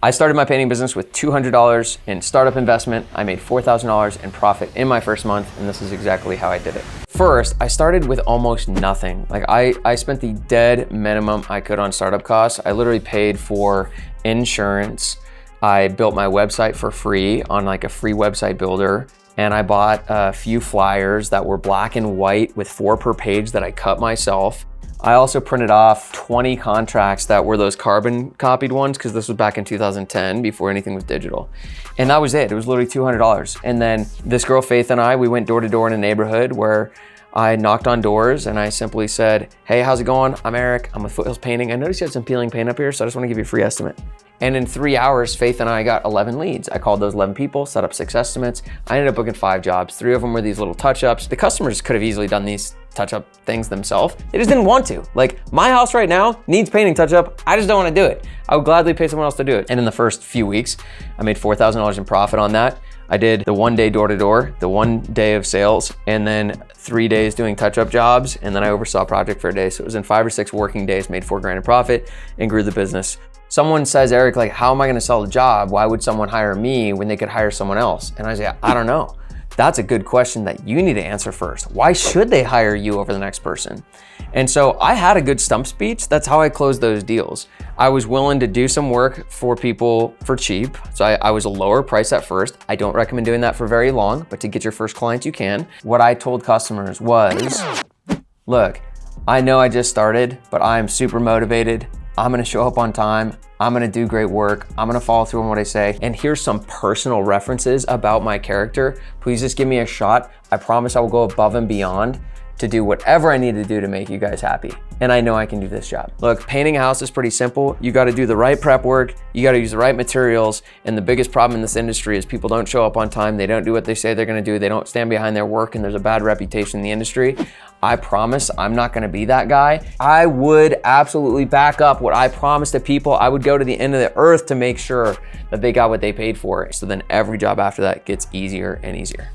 I started my painting business with $200 in startup investment. I made $4,000 in profit in my first month, and this is exactly how I did it. First, I started with almost nothing. Like I spent the dead minimum I could on startup costs. I literally paid for insurance. I built my website for free on like a free website builder. And I bought a few flyers that were black and white with 4 per page that I cut myself. I also printed off 20 contracts that were those carbon copied ones, because this was back in 2010 before anything was digital. And that was it. It was literally $200. And then this girl, Faith, and I, we went door to door in a neighborhood where I knocked on doors and I simply said, hey, how's it going? I'm Eric, I'm with Foothills Painting. I noticed you had some peeling paint up here, so I just want to give you a free estimate. And in 3 hours, Faith and I got 11 leads. I called those 11 people, set up 6 estimates. I ended up booking 5 jobs. 3 of them were these little touch-ups. The customers could have easily done these touch-up things themselves. They just didn't want to. Like, my house right now needs painting touch-up. I just don't want to do it. I would gladly pay someone else to do it. And in the first few weeks, I made $4,000 in profit on that. I did the 1 day door-to-door, the 1 day of sales, and then 3 days doing touch-up jobs, and then I oversaw a project for a day. So it was in 5 or 6 working days, made $4 grand in profit, and grew the business. Someone says, Eric, like, how am I gonna sell the job? Why would someone hire me when they could hire someone else? And I say, I don't know. That's a good question that you need to answer first. Why should they hire you over the next person? And so I had a good stump speech. That's how I closed those deals. I was willing to do some work for people for cheap. So I was a lower price at first. I don't recommend doing that for very long, but to get your first clients, you can. What I told customers was, look, I know I just started, but I'm super motivated. I'm gonna show up on time. I'm gonna do great work. I'm gonna follow through on what I say. And here's some personal references about my character. Please just give me a shot. I promise I will go above and beyond to do whatever I need to do to make you guys happy. And I know I can do this job. Look, painting a house is pretty simple. You gotta do the right prep work. You gotta use the right materials. And the biggest problem in this industry is people don't show up on time. They don't do what they say they're gonna do. They don't stand behind their work, and there's a bad reputation in the industry. I promise I'm not gonna be that guy. I would absolutely back up what I promised to people. I would go to the end of the earth to make sure that they got what they paid for. So then every job after that gets easier and easier.